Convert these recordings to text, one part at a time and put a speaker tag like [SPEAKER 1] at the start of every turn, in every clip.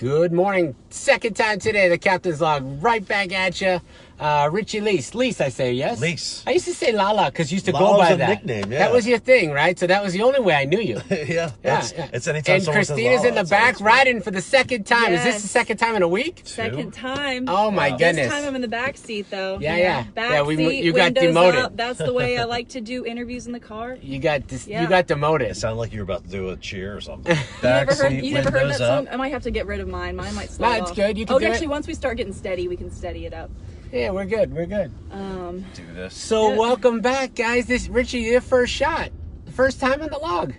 [SPEAKER 1] Good morning. Second time today, the Captain's Log. Right back at you. Richy Leis. Leis, I say, yes?
[SPEAKER 2] Leis.
[SPEAKER 1] I used to say Lala because you used to
[SPEAKER 2] Lala
[SPEAKER 1] go by
[SPEAKER 2] was a
[SPEAKER 1] that.
[SPEAKER 2] nickname, yeah.
[SPEAKER 1] That was your thing, right? So that was the only way I knew you.
[SPEAKER 2] Yeah. It's anytime
[SPEAKER 1] and
[SPEAKER 2] someone says
[SPEAKER 1] Kristina's
[SPEAKER 2] Lala,
[SPEAKER 1] in the
[SPEAKER 2] that's
[SPEAKER 1] back
[SPEAKER 2] always
[SPEAKER 1] riding for the second time. Is this
[SPEAKER 3] Yes.
[SPEAKER 1] the second time in a week?
[SPEAKER 3] Second time.
[SPEAKER 1] Oh, my goodness.
[SPEAKER 3] This time I'm in the back seat, though.
[SPEAKER 1] Yeah.
[SPEAKER 3] Back seat,
[SPEAKER 1] you got
[SPEAKER 3] windows
[SPEAKER 1] demoted.
[SPEAKER 3] up. That's the way I like to do interviews in the car.
[SPEAKER 1] You got
[SPEAKER 3] Yeah.
[SPEAKER 1] you got demoted.
[SPEAKER 2] It sounded like you were about to do a cheer or something.
[SPEAKER 3] You never heard that
[SPEAKER 2] windows
[SPEAKER 3] song?
[SPEAKER 2] up.
[SPEAKER 3] I might have to get rid of mine. Mine might slow
[SPEAKER 1] No,
[SPEAKER 3] off.
[SPEAKER 1] it's good. You can do
[SPEAKER 3] actually,
[SPEAKER 1] it.
[SPEAKER 3] once we start getting steady, we can steady it up.
[SPEAKER 1] Yeah, we're good. We're good.
[SPEAKER 2] Do this.
[SPEAKER 1] So welcome back, guys. This Richy, your first shot. The first time in the log.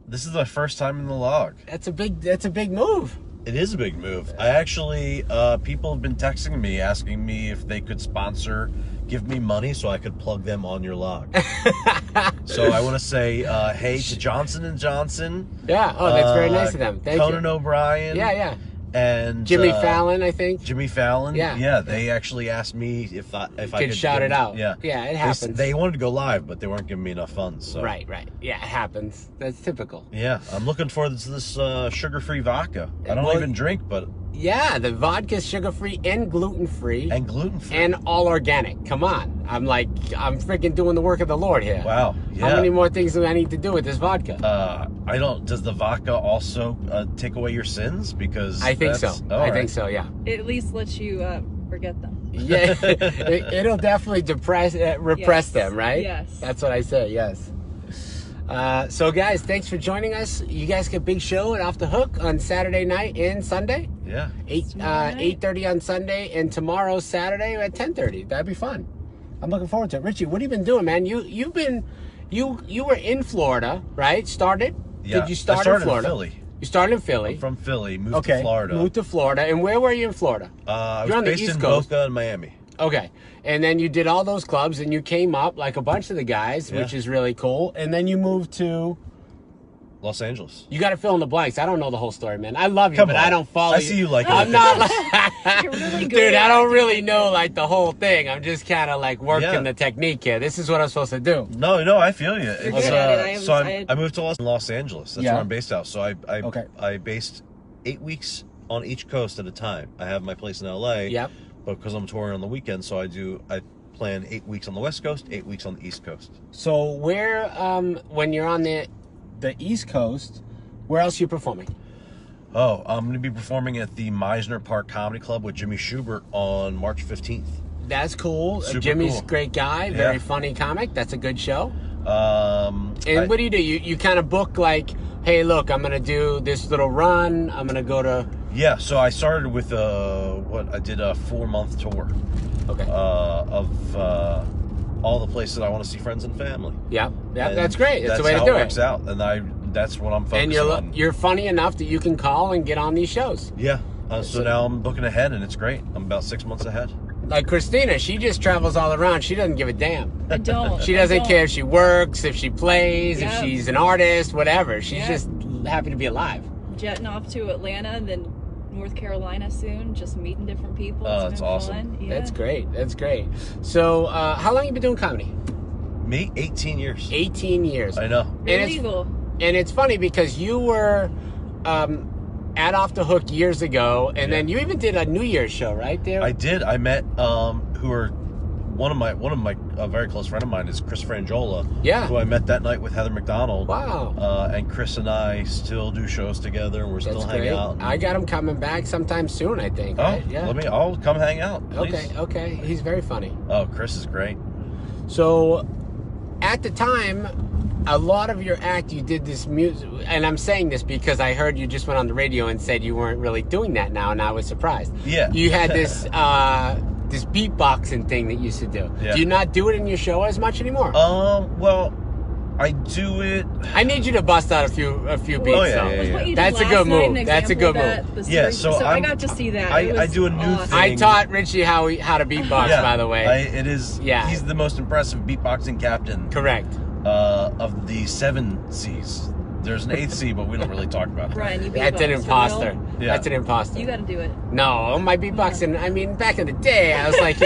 [SPEAKER 2] This is my first time in the log.
[SPEAKER 1] That's a big move.
[SPEAKER 2] It is a big move. I actually, people have been texting me, asking me if they could give me money so I could plug them on your log. So I want to say, hey to Johnson & Johnson.
[SPEAKER 1] Yeah. Oh, that's very nice of them. Thank you.
[SPEAKER 2] Conan O'Brien.
[SPEAKER 1] Yeah.
[SPEAKER 2] And
[SPEAKER 1] Jimmy Fallon, I think.
[SPEAKER 2] Jimmy Fallon.
[SPEAKER 1] Yeah.
[SPEAKER 2] They actually asked me if I could
[SPEAKER 1] shout it out.
[SPEAKER 2] Yeah.
[SPEAKER 1] Yeah, it happens.
[SPEAKER 2] They wanted to go live, but they weren't giving me enough funds. So.
[SPEAKER 1] Right. Yeah, it happens. That's typical.
[SPEAKER 2] Yeah, I'm looking forward to this sugar-free vodka. I don't even drink, but
[SPEAKER 1] yeah, the vodka's sugar-free and gluten-free.
[SPEAKER 2] And gluten-free.
[SPEAKER 1] And all organic. Come on. I'm freaking doing the work of the Lord here.
[SPEAKER 2] Wow. Yeah.
[SPEAKER 1] How many more things do I need to do with this vodka?
[SPEAKER 2] Does the vodka also take away your sins? Because
[SPEAKER 1] I think so. I think so, yeah.
[SPEAKER 3] It at least lets you forget them.
[SPEAKER 1] Yeah, it'll definitely repress them, right?
[SPEAKER 3] Yes.
[SPEAKER 1] That's what I say, yes. So, guys, thanks for joining us. You guys get big show at Off the Hook on Saturday night and Sunday.
[SPEAKER 2] Yeah.
[SPEAKER 1] 8:30 on Sunday, and tomorrow, Saturday, at 10:30. That'd be fun. I'm looking forward to it. Richy, what have you been doing, man? You were in Florida, right? Started?
[SPEAKER 2] Yeah.
[SPEAKER 1] Did you start
[SPEAKER 2] I started
[SPEAKER 1] in Florida?
[SPEAKER 2] Philly.
[SPEAKER 1] You started in Philly.
[SPEAKER 2] I'm from Philly, moved to Florida.
[SPEAKER 1] Moved to Florida. And where were you in Florida?
[SPEAKER 2] I
[SPEAKER 1] You're on
[SPEAKER 2] was
[SPEAKER 1] the
[SPEAKER 2] based
[SPEAKER 1] East
[SPEAKER 2] in
[SPEAKER 1] Coast.
[SPEAKER 2] Boca and Miami.
[SPEAKER 1] Okay. And then you did all those clubs, and you came up like a bunch of the guys,
[SPEAKER 2] Yeah.
[SPEAKER 1] which is really cool. And then you moved to...
[SPEAKER 2] Los Angeles.
[SPEAKER 1] You got to fill in the blanks. I don't know the whole story, man. I love you,
[SPEAKER 2] Come
[SPEAKER 1] but
[SPEAKER 2] on.
[SPEAKER 1] I don't follow
[SPEAKER 2] I
[SPEAKER 1] you.
[SPEAKER 2] see you like
[SPEAKER 1] I'm
[SPEAKER 2] it.
[SPEAKER 1] not like...
[SPEAKER 3] You're really good
[SPEAKER 1] Dude,
[SPEAKER 3] at
[SPEAKER 1] I don't
[SPEAKER 3] it.
[SPEAKER 1] really know like the whole thing. I'm just kind of like working
[SPEAKER 2] Yeah.
[SPEAKER 1] the technique here. This is what I'm supposed to do.
[SPEAKER 2] No, I feel you.
[SPEAKER 3] You're good at it.
[SPEAKER 2] I moved to Los Angeles. That's
[SPEAKER 1] Yeah.
[SPEAKER 2] where I'm based out. So
[SPEAKER 1] Okay.
[SPEAKER 2] I based 8 weeks on each coast at a time. I have my place in LA.
[SPEAKER 1] Yep.
[SPEAKER 2] But because I'm touring on the weekend, so I plan 8 weeks on the West Coast, 8 weeks on the East Coast.
[SPEAKER 1] So where, when you're on the East Coast, where else are you performing?
[SPEAKER 2] Oh, I'm going to be performing at the Meisner Park Comedy Club with Jimmy Schubert on March 15th.
[SPEAKER 1] That's cool.
[SPEAKER 2] Super
[SPEAKER 1] Jimmy's
[SPEAKER 2] cool.
[SPEAKER 1] a great guy, very funny comic. That's a good show.
[SPEAKER 2] And
[SPEAKER 1] What do? You kind of book like, hey, look, I'm going to do this little run. I'm going to go to...
[SPEAKER 2] Yeah, so I started with I did a 4-month tour.
[SPEAKER 1] Okay.
[SPEAKER 2] Of all the places I want to see friends and family.
[SPEAKER 1] Yeah,
[SPEAKER 2] And
[SPEAKER 1] that's great. That's the way to
[SPEAKER 2] how
[SPEAKER 1] do
[SPEAKER 2] it works
[SPEAKER 1] it.
[SPEAKER 2] out, and that's what I'm focusing
[SPEAKER 1] And
[SPEAKER 2] on.
[SPEAKER 1] you're funny enough that you can call and get on these shows.
[SPEAKER 2] Yeah. So now I'm looking ahead, and it's great. I'm about 6 months ahead.
[SPEAKER 1] Like Kristina, she just travels all around. She doesn't give a damn.
[SPEAKER 3] I don't.
[SPEAKER 1] She doesn't care if she works, if she plays, if
[SPEAKER 3] Yeah.
[SPEAKER 1] she's an artist, whatever. She's
[SPEAKER 3] Yeah.
[SPEAKER 1] just happy to be alive.
[SPEAKER 3] Jetting off to Atlanta and then North Carolina soon, just meeting different people.
[SPEAKER 2] Oh,
[SPEAKER 3] It's
[SPEAKER 2] that's
[SPEAKER 3] been
[SPEAKER 2] awesome.
[SPEAKER 3] fun. Yeah.
[SPEAKER 1] That's great. So, how long you been doing comedy?
[SPEAKER 2] Me, 18 years.
[SPEAKER 1] 18 years.
[SPEAKER 2] I know.
[SPEAKER 3] Illegal.
[SPEAKER 1] And it's funny because you were at Off the Hook years ago, and then you even did a New Year's show, right there?
[SPEAKER 2] I did. I met one of my a very close friend of mine is Chris Frangiola.
[SPEAKER 1] Yeah.
[SPEAKER 2] Who I met that night with Heather McDonald.
[SPEAKER 1] Wow.
[SPEAKER 2] And Chris and I still do shows together, and we're still
[SPEAKER 1] That's
[SPEAKER 2] hanging
[SPEAKER 1] great.
[SPEAKER 2] out.
[SPEAKER 1] I got him coming back sometime soon, I think.
[SPEAKER 2] Oh,
[SPEAKER 1] Right? Yeah.
[SPEAKER 2] I'll come hang out. Please.
[SPEAKER 1] Okay. He's very funny.
[SPEAKER 2] Oh, Chris is great.
[SPEAKER 1] So, at the time, a lot of your act, you did this music, and I'm saying this because I heard you just went on the radio and said you weren't really doing that now, and I was surprised.
[SPEAKER 2] Yeah.
[SPEAKER 1] You had this this beatboxing thing that you used to do.
[SPEAKER 2] Yeah.
[SPEAKER 1] Do you not do it in your show as much anymore?
[SPEAKER 2] Well, I do it.
[SPEAKER 1] I need you to bust out a few beats.
[SPEAKER 2] Oh, yeah,
[SPEAKER 1] though.
[SPEAKER 2] yeah,
[SPEAKER 3] Was what you did
[SPEAKER 1] That's a
[SPEAKER 3] last
[SPEAKER 1] good
[SPEAKER 3] night
[SPEAKER 1] move.
[SPEAKER 3] an
[SPEAKER 1] That's a
[SPEAKER 3] example
[SPEAKER 1] good
[SPEAKER 3] of that?
[SPEAKER 1] move.
[SPEAKER 3] The
[SPEAKER 2] Yeah,
[SPEAKER 3] series?
[SPEAKER 2] so
[SPEAKER 3] I got to see that.
[SPEAKER 2] I
[SPEAKER 3] It was
[SPEAKER 2] do a new
[SPEAKER 3] awesome.
[SPEAKER 2] thing.
[SPEAKER 1] I taught Richy how to beatbox, by the way.
[SPEAKER 2] It is.
[SPEAKER 1] Yeah.
[SPEAKER 2] He's the most impressive beatboxing captain.
[SPEAKER 1] Correct.
[SPEAKER 2] Of the 7 C's. There's an 8th C, but we don't really talk about it.
[SPEAKER 3] Brian, you
[SPEAKER 1] That's an
[SPEAKER 3] beatbox for
[SPEAKER 1] imposter.
[SPEAKER 3] real?
[SPEAKER 2] Yeah.
[SPEAKER 1] That's an imposter.
[SPEAKER 3] You got to do it.
[SPEAKER 1] No, my beatboxing. I mean, back in the day, I was like,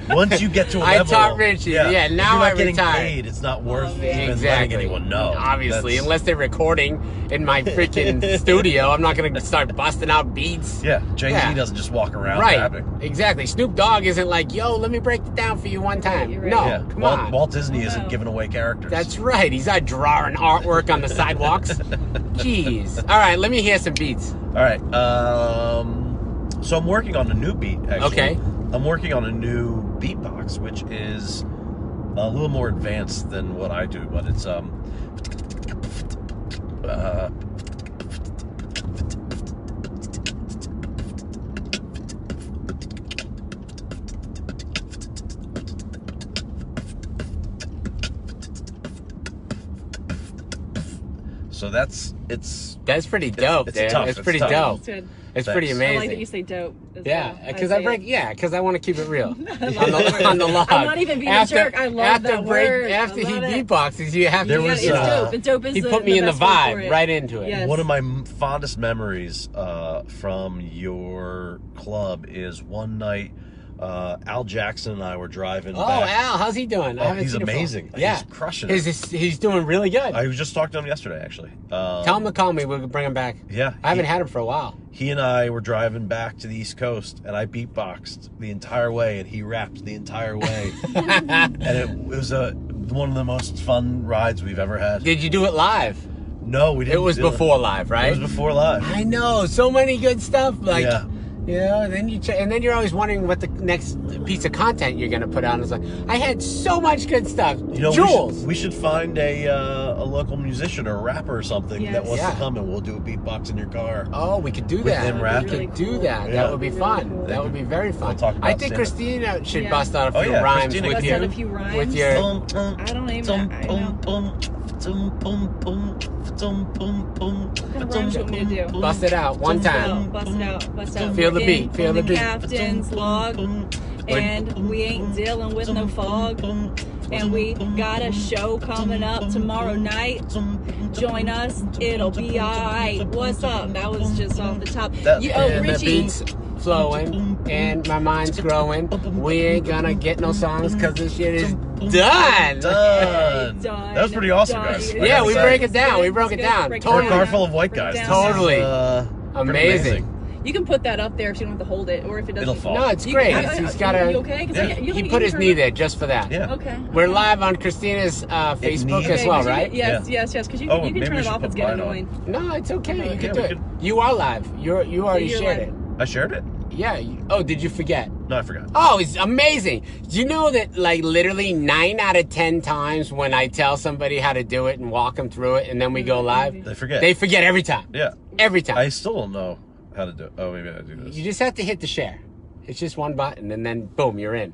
[SPEAKER 2] Once you get to a
[SPEAKER 1] I
[SPEAKER 2] level,
[SPEAKER 1] taught Richy. Yeah,
[SPEAKER 2] if
[SPEAKER 1] now
[SPEAKER 2] you're not
[SPEAKER 1] I
[SPEAKER 2] getting
[SPEAKER 1] retired.
[SPEAKER 2] paid, it's not worth even
[SPEAKER 1] Exactly.
[SPEAKER 2] letting anyone know.
[SPEAKER 1] Obviously,
[SPEAKER 2] That's-
[SPEAKER 1] unless they're recording in my freaking studio, I'm not gonna start busting out beats.
[SPEAKER 2] Yeah, Jay-Z
[SPEAKER 1] Yeah.
[SPEAKER 2] doesn't just walk around
[SPEAKER 1] Right.
[SPEAKER 2] rapping.
[SPEAKER 1] Exactly. Snoop Dogg isn't like, yo, let me break it down for you one time.
[SPEAKER 3] You're right.
[SPEAKER 1] No,
[SPEAKER 2] Yeah,
[SPEAKER 1] come on.
[SPEAKER 2] Walt Disney isn't
[SPEAKER 3] Wow.
[SPEAKER 2] giving away characters.
[SPEAKER 1] That's right. He's not drawing artwork on the sidewalks. Jeez. All right, let me hear some beats.
[SPEAKER 2] All right. So I'm working on a new beat, actually.
[SPEAKER 1] Okay.
[SPEAKER 2] I'm working on a new beatbox, which is a little more advanced than what I do, but it's so that's
[SPEAKER 1] pretty dope,
[SPEAKER 2] it's
[SPEAKER 1] dude.
[SPEAKER 2] tough.
[SPEAKER 1] It's
[SPEAKER 2] It's
[SPEAKER 1] pretty
[SPEAKER 2] tough.
[SPEAKER 1] dope.
[SPEAKER 3] It's good.
[SPEAKER 1] It's pretty
[SPEAKER 2] Thanks.
[SPEAKER 1] amazing.
[SPEAKER 3] I like that you say dope. As
[SPEAKER 1] Yeah,
[SPEAKER 3] well.
[SPEAKER 1] because
[SPEAKER 3] I
[SPEAKER 1] I
[SPEAKER 3] say
[SPEAKER 1] break.
[SPEAKER 3] it.
[SPEAKER 1] Yeah, because I want to keep it real
[SPEAKER 3] I love that
[SPEAKER 1] on the
[SPEAKER 3] word.
[SPEAKER 1] log.
[SPEAKER 3] I'm not even being a jerk. I love
[SPEAKER 1] after
[SPEAKER 3] that
[SPEAKER 1] break,
[SPEAKER 3] word.
[SPEAKER 1] After
[SPEAKER 3] I
[SPEAKER 1] he
[SPEAKER 3] love it.
[SPEAKER 1] beatboxes, you have
[SPEAKER 2] There
[SPEAKER 1] to.
[SPEAKER 2] was,
[SPEAKER 3] it's
[SPEAKER 2] uh,
[SPEAKER 3] dope. Dope is
[SPEAKER 1] He put me in the
[SPEAKER 3] best word for
[SPEAKER 1] vibe
[SPEAKER 3] it.
[SPEAKER 1] right into it.
[SPEAKER 3] Yes.
[SPEAKER 2] one of my fondest memories from your club is one night Al Jackson and I were driving
[SPEAKER 1] Oh,
[SPEAKER 2] back.
[SPEAKER 1] Al, how's he doing? I
[SPEAKER 2] Oh,
[SPEAKER 1] haven't
[SPEAKER 2] he's
[SPEAKER 1] seen him for-
[SPEAKER 2] amazing.
[SPEAKER 1] Yeah,
[SPEAKER 2] He's crushing it.
[SPEAKER 1] He's doing really good.
[SPEAKER 2] I was just talking to him yesterday, actually.
[SPEAKER 1] Tell him to call me. We'll bring him back.
[SPEAKER 2] Yeah,
[SPEAKER 1] I haven't had him for a while.
[SPEAKER 2] He and I were driving back to the East Coast, and I beatboxed the entire way, and he rapped the entire way. And it was one of the most fun rides we've ever had.
[SPEAKER 1] Did you do it live?
[SPEAKER 2] No, we didn't.
[SPEAKER 1] It was
[SPEAKER 2] do
[SPEAKER 1] before live, right?
[SPEAKER 2] It was before live.
[SPEAKER 1] I know, so many good stuff. Like,
[SPEAKER 2] Yeah.
[SPEAKER 1] and then and then you're always wondering what the next piece of content you're gonna put out. It's like, I had so much good stuff.
[SPEAKER 2] You know,
[SPEAKER 1] Jules.
[SPEAKER 2] we should find a local musician or rapper or something that
[SPEAKER 3] Yes.
[SPEAKER 2] wants
[SPEAKER 1] Yeah.
[SPEAKER 2] to come, and we'll do a beatbox in your car.
[SPEAKER 1] Oh, we could do
[SPEAKER 2] With
[SPEAKER 1] that.
[SPEAKER 2] them
[SPEAKER 1] We
[SPEAKER 2] rapping.
[SPEAKER 1] could do that.
[SPEAKER 2] Yeah.
[SPEAKER 1] That would be
[SPEAKER 3] Really
[SPEAKER 1] fun.
[SPEAKER 3] cool.
[SPEAKER 1] That would be very fun.
[SPEAKER 2] We'll talk
[SPEAKER 1] I
[SPEAKER 2] about
[SPEAKER 1] think
[SPEAKER 2] stand-up.
[SPEAKER 1] Christina should
[SPEAKER 3] Yeah.
[SPEAKER 1] bust out a
[SPEAKER 2] Oh,
[SPEAKER 1] few
[SPEAKER 2] yeah,
[SPEAKER 1] rhymes
[SPEAKER 2] Christina
[SPEAKER 1] with
[SPEAKER 3] Bust
[SPEAKER 1] you.
[SPEAKER 3] out a few rhymes.
[SPEAKER 1] With your
[SPEAKER 3] I don't even. I know. What kind of rhymes you want me to do?
[SPEAKER 1] bust it out one time.
[SPEAKER 3] Bust it out. Bust it out.
[SPEAKER 1] Feel the
[SPEAKER 3] We're
[SPEAKER 1] beat,
[SPEAKER 3] in
[SPEAKER 1] feel the beat.
[SPEAKER 3] Captain's log, and we ain't dealing with no fog. And we got a show coming up tomorrow night. Join us, it'll be alright. What's up? That was just off the top.
[SPEAKER 2] That-
[SPEAKER 1] And the
[SPEAKER 3] Richy.
[SPEAKER 1] beats flowing and my mind's growing. We ain't gonna get no songs because this shit is done.
[SPEAKER 2] Done.
[SPEAKER 3] Done.
[SPEAKER 2] That was pretty awesome,
[SPEAKER 3] Done.
[SPEAKER 2] guys.
[SPEAKER 1] Yeah, we
[SPEAKER 2] Like I
[SPEAKER 1] break
[SPEAKER 2] said,
[SPEAKER 1] it down. We broke it down.
[SPEAKER 3] Break it
[SPEAKER 2] We're a
[SPEAKER 1] Totally.
[SPEAKER 2] car
[SPEAKER 3] down.
[SPEAKER 2] full of white
[SPEAKER 3] Break
[SPEAKER 2] guys.
[SPEAKER 3] it
[SPEAKER 2] This
[SPEAKER 3] down.
[SPEAKER 2] is,
[SPEAKER 1] Totally.
[SPEAKER 2] pretty
[SPEAKER 1] Amazing.
[SPEAKER 3] You can put that up there if you don't have to hold it, or if it doesn't.
[SPEAKER 2] It'll fall.
[SPEAKER 1] No, it's
[SPEAKER 3] You-
[SPEAKER 1] great.
[SPEAKER 3] I-
[SPEAKER 1] He's got
[SPEAKER 3] You
[SPEAKER 1] a.
[SPEAKER 3] okay? 'Cause
[SPEAKER 2] Yeah.
[SPEAKER 3] you
[SPEAKER 1] He
[SPEAKER 3] don't
[SPEAKER 1] put
[SPEAKER 3] need
[SPEAKER 1] his
[SPEAKER 3] her-
[SPEAKER 1] knee there just for that.
[SPEAKER 2] Yeah.
[SPEAKER 3] Okay.
[SPEAKER 1] We're live on Christina's Facebook
[SPEAKER 2] needs-
[SPEAKER 1] as
[SPEAKER 3] Okay,
[SPEAKER 1] well,
[SPEAKER 3] 'cause you-
[SPEAKER 1] right?
[SPEAKER 3] Yes, yes. Because you
[SPEAKER 2] Oh,
[SPEAKER 3] can
[SPEAKER 2] maybe
[SPEAKER 3] turn
[SPEAKER 2] we
[SPEAKER 3] it
[SPEAKER 2] should
[SPEAKER 3] off.
[SPEAKER 2] put
[SPEAKER 3] It's getting
[SPEAKER 2] mine on.
[SPEAKER 3] annoying.
[SPEAKER 1] No, it's okay. You
[SPEAKER 2] Yeah,
[SPEAKER 1] can
[SPEAKER 2] we
[SPEAKER 1] do it.
[SPEAKER 2] could-
[SPEAKER 1] You are live. You already
[SPEAKER 3] You're
[SPEAKER 1] shared
[SPEAKER 3] live.
[SPEAKER 1] it.
[SPEAKER 2] I shared it?
[SPEAKER 1] Yeah. Oh, did you forget?
[SPEAKER 2] No, I forgot.
[SPEAKER 1] Oh, it's amazing. Do you know that, like, literally 9 out of 10 times when I tell somebody how to do it and walk them through it and then we go live,
[SPEAKER 2] They forget.
[SPEAKER 1] they forget every time.
[SPEAKER 2] Yeah.
[SPEAKER 1] Every time.
[SPEAKER 2] I still don't know how to do it. Oh, maybe I do this.
[SPEAKER 1] You just have to hit the share. It's just one button and then boom, you're in.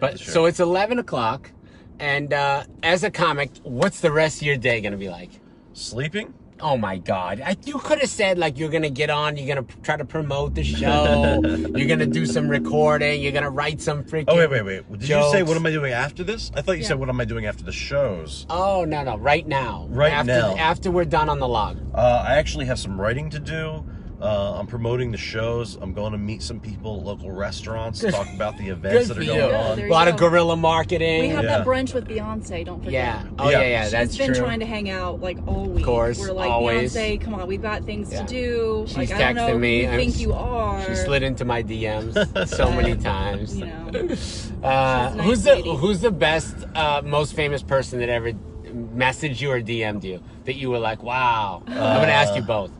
[SPEAKER 1] But
[SPEAKER 2] the share.
[SPEAKER 1] so it's 11 o'clock. And as a comic, what's the rest of your day going to be like?
[SPEAKER 2] Sleeping?
[SPEAKER 1] Oh my God. You could have said, like, you're going to get on, you're going to try to promote the show, you're going to do some recording, you're going to write some freaking.
[SPEAKER 2] Oh, wait. Did you say,
[SPEAKER 1] jokes.
[SPEAKER 2] what am I doing after this? I thought you
[SPEAKER 3] Yeah.
[SPEAKER 2] said, what am I doing after the shows?
[SPEAKER 1] Oh, no. Right now.
[SPEAKER 2] Right now.
[SPEAKER 1] After we're done on the log.
[SPEAKER 2] I actually have some writing to do. I'm promoting the shows. I'm going to meet some people at local restaurants, talk about the events
[SPEAKER 1] Good
[SPEAKER 2] that
[SPEAKER 1] for
[SPEAKER 2] are
[SPEAKER 1] you.
[SPEAKER 2] going
[SPEAKER 3] There
[SPEAKER 2] on.
[SPEAKER 3] you
[SPEAKER 1] A lot of
[SPEAKER 3] go.
[SPEAKER 1] guerrilla marketing.
[SPEAKER 3] We have
[SPEAKER 2] Yeah.
[SPEAKER 3] that brunch with Beyonce. Don't forget.
[SPEAKER 1] Yeah. Oh,
[SPEAKER 2] Yeah.
[SPEAKER 1] yeah.
[SPEAKER 3] She's
[SPEAKER 1] That's
[SPEAKER 3] been
[SPEAKER 1] true.
[SPEAKER 3] trying to hang out like all week.
[SPEAKER 1] course,
[SPEAKER 3] We're like,
[SPEAKER 1] always.
[SPEAKER 3] Beyonce, come on, we've got things
[SPEAKER 1] Yeah.
[SPEAKER 3] to do.
[SPEAKER 1] She's
[SPEAKER 3] like, I don't know
[SPEAKER 1] texting me.
[SPEAKER 3] who you think you are.
[SPEAKER 1] She slid into my DMs so many times.
[SPEAKER 3] You know. She's a nice
[SPEAKER 1] Who's
[SPEAKER 3] lady.
[SPEAKER 1] who's the best, most famous person that ever messaged you or DM'd you that you were like, wow? I'm gonna ask you both.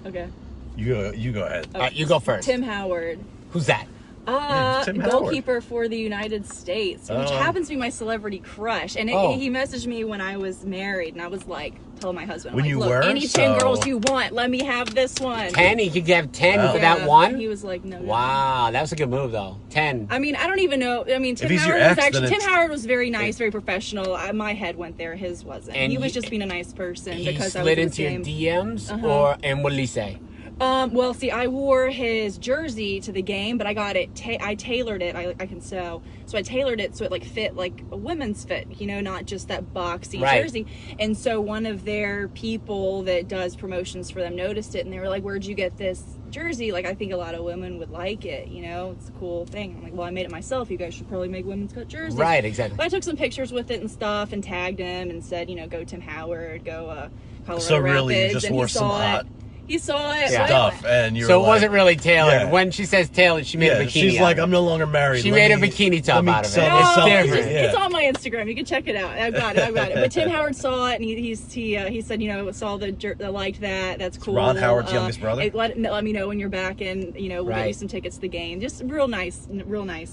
[SPEAKER 3] Okay.
[SPEAKER 2] You go ahead.
[SPEAKER 1] All right, you go first.
[SPEAKER 3] Tim Howard.
[SPEAKER 1] Who's that?
[SPEAKER 2] Tim Howard.
[SPEAKER 3] Goalkeeper for the United States, which
[SPEAKER 2] Oh.
[SPEAKER 3] happens to be my celebrity crush. And
[SPEAKER 1] Oh.
[SPEAKER 3] he messaged me when I was married, and I was like, telling my husband,
[SPEAKER 2] When
[SPEAKER 3] like,
[SPEAKER 2] you
[SPEAKER 3] look,
[SPEAKER 2] were?
[SPEAKER 3] any 10
[SPEAKER 2] So-
[SPEAKER 3] girls you want, let me have this one.
[SPEAKER 1] 10? He could have 10
[SPEAKER 2] Wow.
[SPEAKER 1] for
[SPEAKER 3] Yeah.
[SPEAKER 1] that one?
[SPEAKER 3] And he was like, no.
[SPEAKER 1] Wow, that was a good move though. 10.
[SPEAKER 3] I mean, I don't even know. I mean, Tim
[SPEAKER 2] he's your
[SPEAKER 3] Howard was
[SPEAKER 2] ex, then
[SPEAKER 3] actually Tim
[SPEAKER 2] it's-
[SPEAKER 3] Howard was very nice, very professional. My head went there, his wasn't.
[SPEAKER 1] And
[SPEAKER 3] he was
[SPEAKER 1] he-
[SPEAKER 3] just being a nice person
[SPEAKER 1] He
[SPEAKER 3] because I was
[SPEAKER 1] slid
[SPEAKER 3] in his
[SPEAKER 1] into your
[SPEAKER 3] game.
[SPEAKER 1] DMs
[SPEAKER 3] Uh-huh.
[SPEAKER 1] and what did he say?
[SPEAKER 3] Well, see, I wore his jersey to the game, but I got it. I tailored it. I can sew, so I tailored it so it like fit like a women's fit, you know, not just that boxy jersey. And so one of their people that does promotions for them noticed it, and they were like, "Where'd you get this jersey? Like, I think a lot of women would like it. You know, it's a cool thing." I'm like, "Well, I made it myself. You guys should probably make women's cut jerseys."
[SPEAKER 1] Right, exactly.
[SPEAKER 3] But I took some pictures with it and stuff, and tagged him, and said, you know, "Go Tim Howard, go Colorado
[SPEAKER 2] So really,
[SPEAKER 3] Rapids,"
[SPEAKER 2] you just
[SPEAKER 3] and
[SPEAKER 2] wore some hot
[SPEAKER 3] He saw it.
[SPEAKER 2] stuff, and you.
[SPEAKER 1] So
[SPEAKER 2] were
[SPEAKER 1] it wasn't really tailored.
[SPEAKER 2] Yeah.
[SPEAKER 1] When she says tailored, she made a bikini.
[SPEAKER 2] She's like, I'm no longer married.
[SPEAKER 1] She made a bikini top out of it. It's different.
[SPEAKER 3] It's on my Instagram. You can check it out. I've got it. But Tim Howard saw it, and he said, you know, saw liked that. That's cool.
[SPEAKER 2] Ron Howard's youngest brother.
[SPEAKER 3] Let me know when you're back, and you know, we'll get you some tickets to the game. Just real nice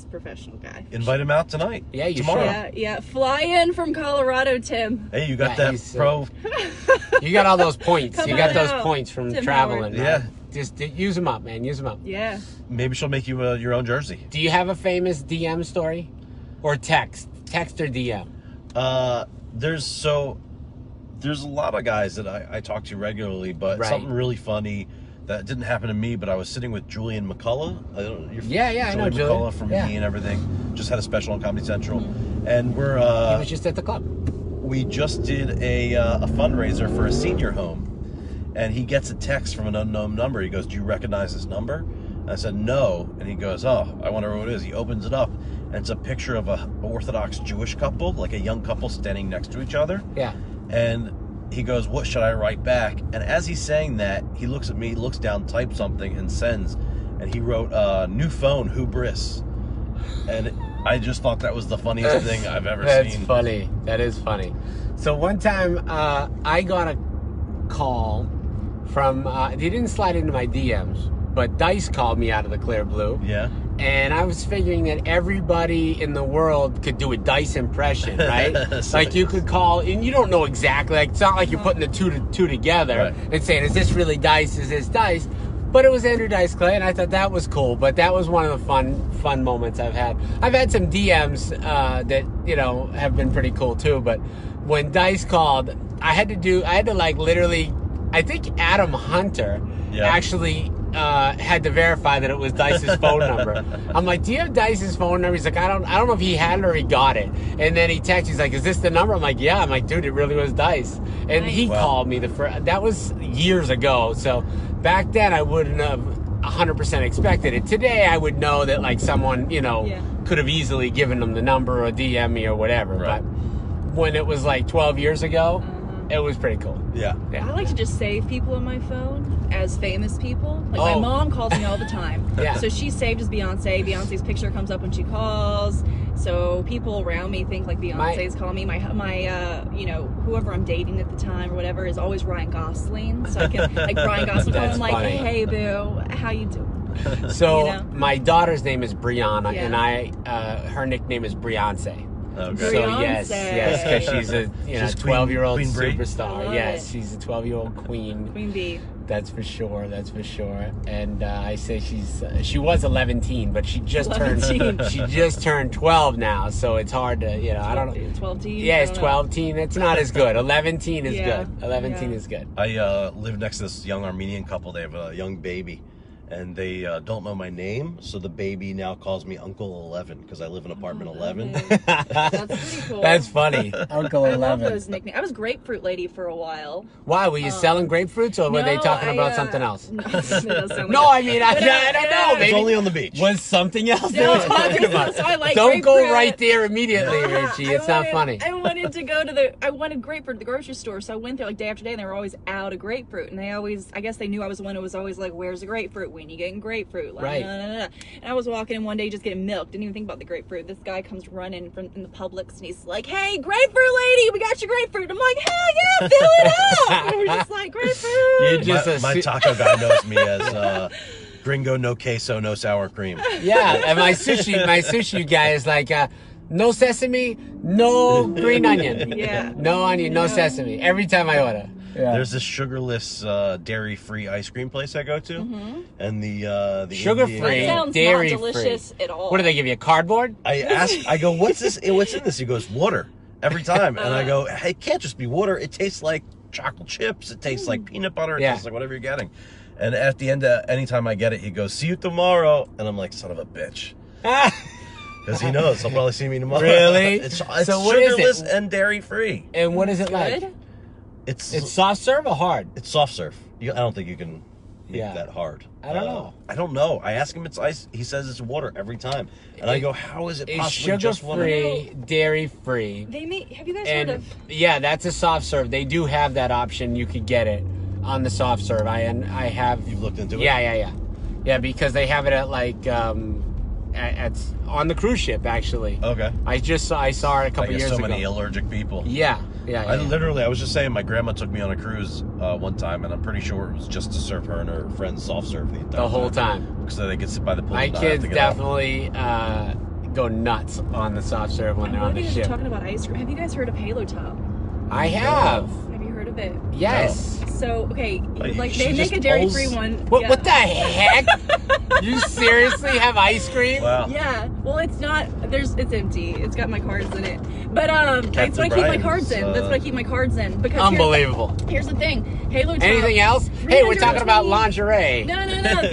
[SPEAKER 3] professional guy.
[SPEAKER 2] Invite him out tonight.
[SPEAKER 1] Yeah,
[SPEAKER 2] tomorrow.
[SPEAKER 3] Yeah. Fly in from Colorado, Tim.
[SPEAKER 2] Hey, you got that pro.
[SPEAKER 1] You got all those points.
[SPEAKER 3] Come
[SPEAKER 1] you got
[SPEAKER 3] on
[SPEAKER 1] those
[SPEAKER 3] out,
[SPEAKER 1] points from
[SPEAKER 3] Tim
[SPEAKER 1] traveling.
[SPEAKER 3] Howard.
[SPEAKER 2] Yeah.
[SPEAKER 1] Just use them up, man. Use them up.
[SPEAKER 3] Yeah.
[SPEAKER 2] Maybe she'll make you your own jersey.
[SPEAKER 1] Do you have a famous DM story? Or text? Text or DM?
[SPEAKER 2] There's a lot of guys that I talk to regularly, but something really funny that didn't happen to me, but I was sitting with Julian McCullough. I know
[SPEAKER 1] Julian
[SPEAKER 2] McCullough from E! and everything. Just had a special on Comedy Central. And we're...
[SPEAKER 1] he was just at the club.
[SPEAKER 2] We just did a fundraiser for a senior home. And he gets a text from an unknown number. He goes, "Do you recognize this number?" And I said, "No." And he goes, "Oh, I wonder who it is." He opens it up, and it's a picture of a Orthodox Jewish couple, like a young couple standing next to each other.
[SPEAKER 1] Yeah.
[SPEAKER 2] And he goes, "What should I write back?" And as he's saying that, he looks at me, looks down, types something, and sends. And he wrote, "New phone, hubris." And I just thought that was the funniest thing I've ever seen.
[SPEAKER 1] That's funny. That is funny. So one time, I got a call from, he didn't slide into my DMs, but Dice called me out of the clear blue.
[SPEAKER 2] Yeah.
[SPEAKER 1] And I was figuring that everybody in the world could do a Dice impression, right? Like you could call, and you don't know exactly, like it's not like you're putting the two together and saying, is this really Dice, is this Dice? But it was Andrew Dice Clay, and I thought that was cool. But that was one of the fun moments I've had. I've had some DMs that, you know, have been pretty cool too, but when Dice called, I had to like literally, I think Adam Hunter actually had to verify that it was Dice's phone number. I'm like, "Do you have Dice's phone number?" He's like, I don't know if he had it or he got it. And then he texts, he's like, "Is this the number?" I'm like, "Yeah." I'm like, "Dude, it really was Dice." And he called me that was years ago. So back then I wouldn't have 100% expected it. Today I would know that like someone, you know, could have easily given them the number or DM me or whatever. But when it was like 12 years ago, it was pretty cool.
[SPEAKER 2] Yeah.
[SPEAKER 3] I like to just save people on my phone as famous people. Like my mom calls me all the time. So she's saved as Beyonce. Beyonce's picture comes up when she calls. So people around me think like Beyonce's calling me. My you know, whoever I'm dating at the time or whatever is always Ryan Gosling. So I can like Ryan Gosling call him like, "Hey boo, how you doing?"
[SPEAKER 1] So
[SPEAKER 3] you know?
[SPEAKER 1] my daughter's name is Brianna, and her nickname is Beyonce.
[SPEAKER 2] Okay.
[SPEAKER 1] So yes, because she's a 12-year-old
[SPEAKER 2] Queen Brie?
[SPEAKER 1] superstar. Yes, she's a 12-year-old queen.
[SPEAKER 3] Queen Bee.
[SPEAKER 1] That's for sure. And I say she was 11-teen, but she just turned 12 now. So it's hard to, you know, I don't know.
[SPEAKER 3] 12-teen.
[SPEAKER 1] Yeah, it's 12-teen. It's not as good. 11-teen is good. 11-teen is good.
[SPEAKER 2] I live next to this young Armenian couple. They have a young baby. And they don't know my name, so the baby now calls me Uncle 11 because I live in apartment 11.
[SPEAKER 3] That's pretty cool.
[SPEAKER 1] That's funny. Uncle 11.
[SPEAKER 3] I love those nicknames. I was grapefruit lady for a while.
[SPEAKER 1] Why? Were you selling grapefruits, or were they talking about something else?
[SPEAKER 3] No, it does sound like
[SPEAKER 1] I mean, I don't know. Maybe
[SPEAKER 2] It's only on the beach.
[SPEAKER 1] was something else they were talking about.
[SPEAKER 3] So I like
[SPEAKER 1] Don't go
[SPEAKER 3] grapefruit.
[SPEAKER 1] right there immediately, Richie. It's not funny.
[SPEAKER 3] I wanted to go I wanted grapefruit at the grocery store, so I went there like day after day, and they were always out of grapefruit. And I guess they knew I was the one who was always like, "Where's the grapefruit? When you getting grapefruit?" Like,
[SPEAKER 1] right.
[SPEAKER 3] And I was walking in one day just getting milk. Didn't even think about the grapefruit. This guy comes running in the Publix, and he's like, "Hey, grapefruit lady, we got your grapefruit." I'm like, "Hell yeah, fill it up!" And we're just like, grapefruit.
[SPEAKER 2] My taco guy knows me as gringo, no queso, no sour cream.
[SPEAKER 1] Yeah, and my sushi guy is like, no sesame, no green onion.
[SPEAKER 3] Yeah.
[SPEAKER 1] No onion, no sesame. Every time I order. Yeah.
[SPEAKER 2] There's this sugarless, dairy-free ice cream place I go to, and the
[SPEAKER 1] sugar-free,
[SPEAKER 3] That sounds
[SPEAKER 1] dairy-free.
[SPEAKER 3] not delicious at all.
[SPEAKER 1] What do they give you? Cardboard?
[SPEAKER 2] I go, "What's this? What's in this?" He goes, "Water." Every time, and I go, "Hey, it can't just be water. It tastes like chocolate chips. It tastes like peanut butter. It tastes like whatever you're getting." And at the end, anytime I get it, he goes, "See you tomorrow," and I'm like, "Son of a bitch." Because he knows he'll probably see me tomorrow.
[SPEAKER 1] Really?
[SPEAKER 2] It's
[SPEAKER 1] So what is
[SPEAKER 2] sugarless
[SPEAKER 1] it?
[SPEAKER 2] and dairy free.
[SPEAKER 1] And what is it like?
[SPEAKER 3] Good.
[SPEAKER 2] It's
[SPEAKER 1] soft serve or hard?
[SPEAKER 2] It's soft serve. I don't think you can make that hard.
[SPEAKER 1] I don't know.
[SPEAKER 2] I don't know. I ask him it's ice. He says it's water every time. And I go, how is it
[SPEAKER 1] It's
[SPEAKER 2] possibly just water?
[SPEAKER 1] sugar-free, dairy-free.
[SPEAKER 3] Have you guys heard of?
[SPEAKER 1] Yeah, that's a soft serve. They do have that option. You could get it on the soft serve. I have.
[SPEAKER 2] You've looked into it?
[SPEAKER 1] Yeah, because they have it at like at on the cruise ship actually.
[SPEAKER 2] Okay.
[SPEAKER 1] I saw it a couple years ago.
[SPEAKER 2] So many allergic people.
[SPEAKER 1] Yeah.
[SPEAKER 2] I was just saying, my grandma took me on a cruise one time, and I'm pretty sure it was just to serve her and her friends soft serve the
[SPEAKER 1] whole time.
[SPEAKER 2] So they could sit by the pool.
[SPEAKER 1] My
[SPEAKER 2] and not have
[SPEAKER 1] kids
[SPEAKER 2] to get
[SPEAKER 1] definitely go nuts on the soft serve when they're on the ship.
[SPEAKER 3] Talking about ice cream. Have you guys heard of Halo Top?
[SPEAKER 1] I have.
[SPEAKER 3] Have you heard of it?
[SPEAKER 1] Yes.
[SPEAKER 3] So okay, like
[SPEAKER 2] she
[SPEAKER 3] they make
[SPEAKER 2] just
[SPEAKER 3] a dairy-free one.
[SPEAKER 1] What the heck? You seriously have ice cream?
[SPEAKER 2] Wow.
[SPEAKER 3] Yeah. Well, it's not. It's empty. It's got my cards in it. But that's what I keep my
[SPEAKER 2] Brien's,
[SPEAKER 3] cards in. That's what I keep my cards in because
[SPEAKER 1] Unbelievable.
[SPEAKER 3] Here's the thing. Halo Top.
[SPEAKER 1] Anything else? Hey, we're talking about lingerie.
[SPEAKER 3] No.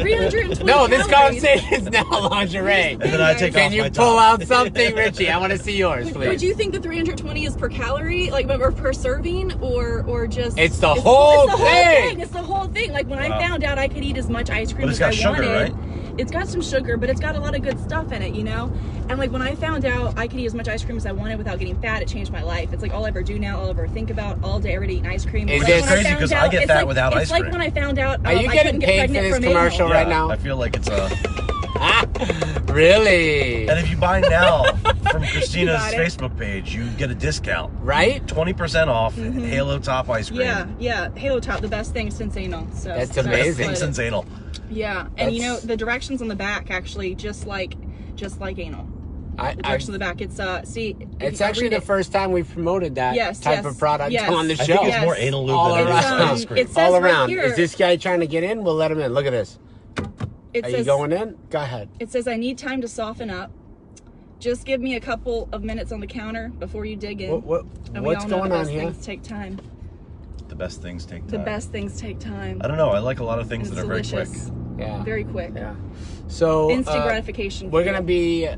[SPEAKER 3] 320.
[SPEAKER 1] No, this
[SPEAKER 3] calories.
[SPEAKER 1] conversation is now lingerie.
[SPEAKER 2] And then I take
[SPEAKER 1] Can
[SPEAKER 2] off
[SPEAKER 1] you
[SPEAKER 2] my
[SPEAKER 1] pull
[SPEAKER 2] top.
[SPEAKER 1] out something, Richie? I want to see yours, please.
[SPEAKER 3] Would you think the 320 is per calorie, like or per serving, or just?
[SPEAKER 1] It's the whole thing.
[SPEAKER 3] It's the whole thing. Like when I found out I could eat as much ice cream as I
[SPEAKER 2] sugar,
[SPEAKER 3] wanted.
[SPEAKER 2] right?
[SPEAKER 3] It's got some sugar, but it's got a lot of good stuff in it, you know? And like when I found out I could eat as much ice cream as I wanted without getting fat, it changed my life. It's like all I ever do now, all I ever think about all day, every day eating ice cream.
[SPEAKER 1] Is
[SPEAKER 3] Like,
[SPEAKER 1] this
[SPEAKER 3] when
[SPEAKER 2] crazy? Because I get fat without ice cream.
[SPEAKER 3] It's like when I found out
[SPEAKER 1] Are you
[SPEAKER 3] I
[SPEAKER 1] getting
[SPEAKER 3] couldn't get
[SPEAKER 1] paid for
[SPEAKER 3] pregnant
[SPEAKER 1] this
[SPEAKER 3] from
[SPEAKER 1] commercial
[SPEAKER 3] anal.
[SPEAKER 1] right now?
[SPEAKER 2] I feel like it's
[SPEAKER 1] Really?
[SPEAKER 2] And if you buy now from
[SPEAKER 3] You
[SPEAKER 2] Kristina's
[SPEAKER 3] got it.
[SPEAKER 2] Facebook page, you get a discount.
[SPEAKER 1] Right?
[SPEAKER 2] 20% off Halo Top ice cream.
[SPEAKER 3] Yeah. Halo Top, the best thing since anal. So
[SPEAKER 1] That's
[SPEAKER 2] Best
[SPEAKER 1] amazing.
[SPEAKER 2] thing since anal.
[SPEAKER 3] Yeah, and you know the directions on the back actually just like anal. The directions on the back. It's
[SPEAKER 1] It's actually the first time we've promoted that type of product on the
[SPEAKER 2] I
[SPEAKER 1] show.
[SPEAKER 2] think it's more anal lube
[SPEAKER 1] All
[SPEAKER 2] than it is
[SPEAKER 1] around.
[SPEAKER 2] ice cream.
[SPEAKER 3] It says
[SPEAKER 1] All
[SPEAKER 3] right
[SPEAKER 1] around.
[SPEAKER 3] here-
[SPEAKER 1] Is this guy trying to get in? We'll let him in. Look at this.
[SPEAKER 3] It
[SPEAKER 1] Are
[SPEAKER 3] says,
[SPEAKER 1] you going in? Go ahead.
[SPEAKER 3] It says I need time to soften up. Just give me a couple of minutes on the counter before you dig in. And we
[SPEAKER 1] What's
[SPEAKER 3] all know
[SPEAKER 1] going
[SPEAKER 3] the
[SPEAKER 1] on
[SPEAKER 3] best
[SPEAKER 1] here?
[SPEAKER 3] things take time.
[SPEAKER 2] The best things take time.
[SPEAKER 3] The best things take time.
[SPEAKER 2] I don't know. I like a lot of things
[SPEAKER 3] It's
[SPEAKER 2] that are very
[SPEAKER 3] delicious.
[SPEAKER 2] quick.
[SPEAKER 1] Yeah.
[SPEAKER 3] Very quick.
[SPEAKER 1] Yeah. So
[SPEAKER 3] Instant gratification.
[SPEAKER 1] We're gonna be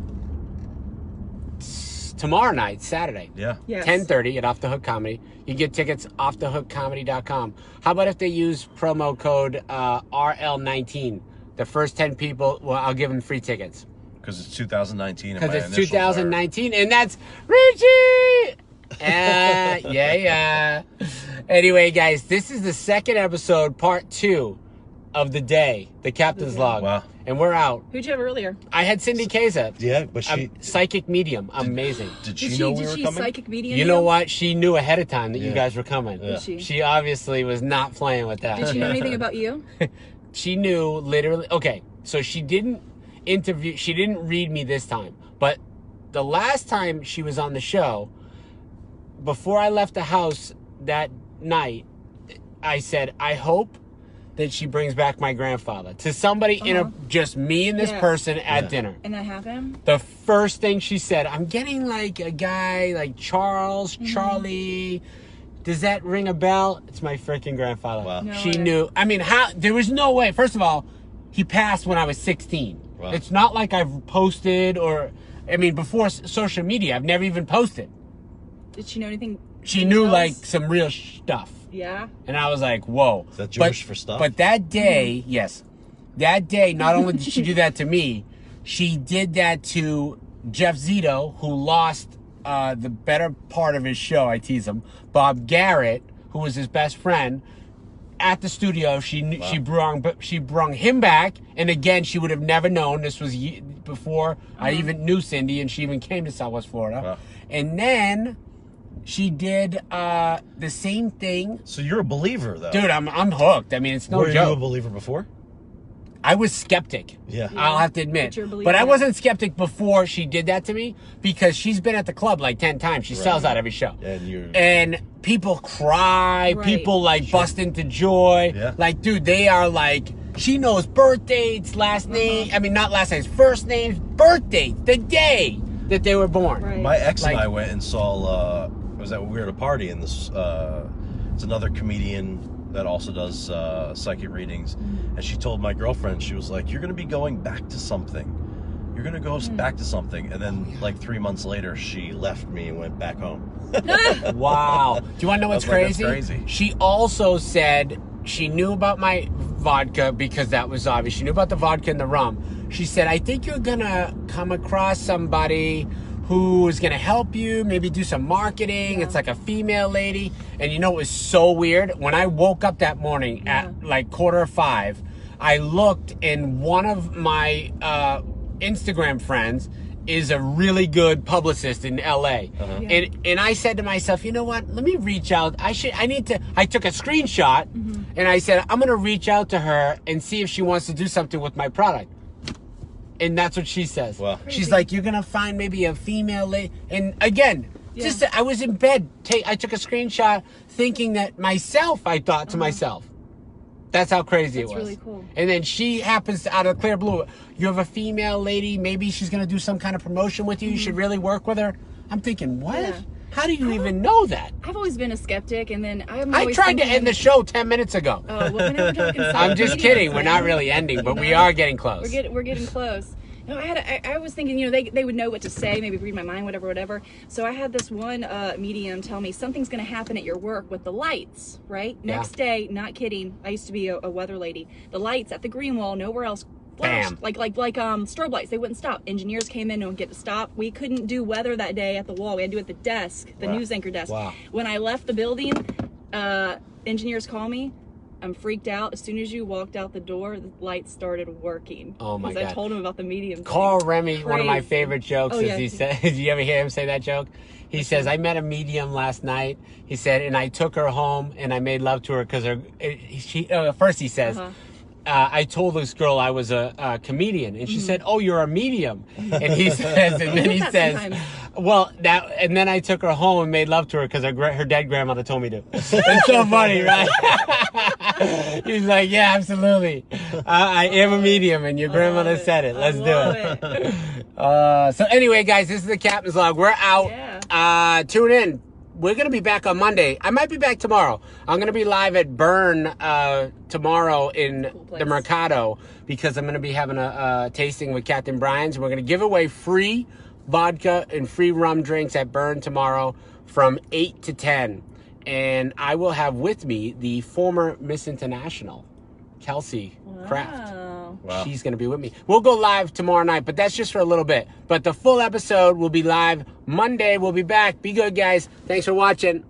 [SPEAKER 1] tomorrow night, Saturday.
[SPEAKER 2] Yeah.
[SPEAKER 3] Yes.
[SPEAKER 1] 10:30 at Off the Hook Comedy. You get tickets offthehookcomedy.com. How about if they use promo code RL19? The first 10 people, well, I'll give them free tickets.
[SPEAKER 2] Because it's 2019.
[SPEAKER 1] Because it's 2019, and that's Richy! Yeah. Anyway, guys, this is the second episode, part 2 of the day, the Captain's Log.
[SPEAKER 2] Wow.
[SPEAKER 1] And we're out.
[SPEAKER 3] Who'd you have earlier?
[SPEAKER 1] I had Cindy Keza.
[SPEAKER 2] Yeah, but she...
[SPEAKER 1] Psychic medium. Amazing.
[SPEAKER 2] Did she know we were coming?
[SPEAKER 3] Psychic medium?
[SPEAKER 1] You know what? She knew ahead of time that you guys were coming.
[SPEAKER 2] Yeah.
[SPEAKER 3] She
[SPEAKER 1] obviously was not playing with that.
[SPEAKER 3] Did she know anything about you?
[SPEAKER 1] She knew literally. Okay, so she didn't read me this time, but the last time she was on the show, before I left the house that night, I said, I hope that she brings back my grandfather to somebody just me and this person at dinner.
[SPEAKER 3] And that happened?
[SPEAKER 1] The first thing she said, I'm getting like a guy like Charles, Charlie. Does that ring a bell? It's my freaking grandfather.
[SPEAKER 2] Wow.
[SPEAKER 3] No
[SPEAKER 1] She
[SPEAKER 3] way.
[SPEAKER 1] knew. I mean, there was no way. First of all, he passed when I was 16.
[SPEAKER 2] Wow.
[SPEAKER 1] It's not like I've posted before social media, I've never even posted.
[SPEAKER 3] Did she know anything?
[SPEAKER 1] She knew
[SPEAKER 3] else?
[SPEAKER 1] like some real stuff.
[SPEAKER 3] Yeah.
[SPEAKER 1] And I was like, whoa.
[SPEAKER 2] Is that Jewish for stuff?
[SPEAKER 1] But that day, yes. That day, not only did she do that to me, she did that to Jeff Zito, who lost the better part of his show. I tease him. Bob Garrett, who was his best friend, at the studio. She brung him back, and again, she would have never known. This was before I even knew Cindy, and she even came to Southwest Florida.
[SPEAKER 2] Wow.
[SPEAKER 1] And then she did the same thing.
[SPEAKER 2] So you're a believer, though.
[SPEAKER 1] Dude, I'm hooked. I mean, it's no
[SPEAKER 2] Were you a
[SPEAKER 1] joke.
[SPEAKER 2] believer before?
[SPEAKER 1] I was skeptic.
[SPEAKER 2] Yeah.
[SPEAKER 1] I'll have to admit.
[SPEAKER 3] But you're a believer
[SPEAKER 1] But I
[SPEAKER 3] now.
[SPEAKER 1] wasn't skeptic before she did that to me, because she's been at the club like 10 times. She sells out every show. And people cry.
[SPEAKER 3] Right.
[SPEAKER 1] People like bust into joy.
[SPEAKER 2] Yeah.
[SPEAKER 1] Like, dude, they are like, she knows birth dates, last name. I mean, not last names, first names, birth dates, the day that they were born.
[SPEAKER 3] Right.
[SPEAKER 2] My ex and
[SPEAKER 1] Like-
[SPEAKER 2] I went and saw, we were at a party, and this, it's another comedian that also does psychic readings, and she told my girlfriend, she was like, "You're going to be going back to something. You're going to go back to something." And then like 3 months later, she left me and went back home.
[SPEAKER 1] Wow. Do you want to know what's crazy?
[SPEAKER 2] That's crazy?
[SPEAKER 1] She also said she knew about my vodka because that was obvious. She knew about the vodka and the rum. She said, I think you're going to come across somebody who is going to help you, maybe do some marketing. It's like a female lady. And you know, it was so weird. When I woke up that morning at like 4:45, I looked, and one of my Instagram friends is a really good publicist in LA. And I said to myself, you know what? Let me reach out. I took a screenshot and I said, I'm going to reach out to her and see if she wants to do something with my product. And that's what she says. Wow. She's like, you're going to find maybe a female lady. And again, just I was in bed. I took a screenshot thinking that myself, I thought to myself. That's how crazy it was. That's really cool. And then she happens to, out of clear blue, you have a female lady, maybe she's going to do some kind of promotion with you. You should really work with her. I'm thinking, what? Yeah. How do you even know that?
[SPEAKER 3] I've always been a skeptic, and then
[SPEAKER 1] I tried to end the show 10 minutes ago.
[SPEAKER 3] Oh, well, we're never talking.
[SPEAKER 1] I'm just kidding. We're not really ending, but we are getting close.
[SPEAKER 3] We're getting close. No, I was thinking, you know, they would know what to say, maybe read my mind, whatever. So I had this one medium tell me something's going to happen at your work with the lights, right? Next day, not kidding, I used to be a weather lady. The lights at the green wall, nowhere else, flashed. Like strobe lights. They wouldn't stop. Engineers came in and get to stop. We couldn't do weather that day at the wall. We had to do it at the desk, the news anchor desk. Wow. When I left the building, engineers call me. I'm freaked out. As soon as you walked out the door, the lights started working.
[SPEAKER 1] Oh my God.
[SPEAKER 3] I told him about the medium.
[SPEAKER 1] Carl Remy, one of my favorite jokes is he said, did you ever hear him say that joke? He says, I met a medium last night. He said, and I took her home and I made love to her because first he says, I told this girl I was a comedian, and she said, "Oh, you're a medium." And he says, and then he says, "Well, and then I took her home and made love to her because her dead grandmother told me to." It's so funny, right? He's like, "Yeah, absolutely. I am a medium, and your grandmother said it. Let's do it." So anyway, guys, this is the Captain's Log. We're out. Tune in. We're going to be back on Monday. I might be back tomorrow. I'm going to be live at Burn tomorrow in the Mercado because I'm going to be having a tasting with Captain Brien. So we're going to give away free vodka and free rum drinks at Burn tomorrow from 8 to 10. And I will have with me the former Miss International, Kelsey Kraft. Wow. She's going to be with me. We'll go live tomorrow night, but that's just for a little bit. But the full episode will be live Monday. We'll be back. Be good, guys. Thanks for watching.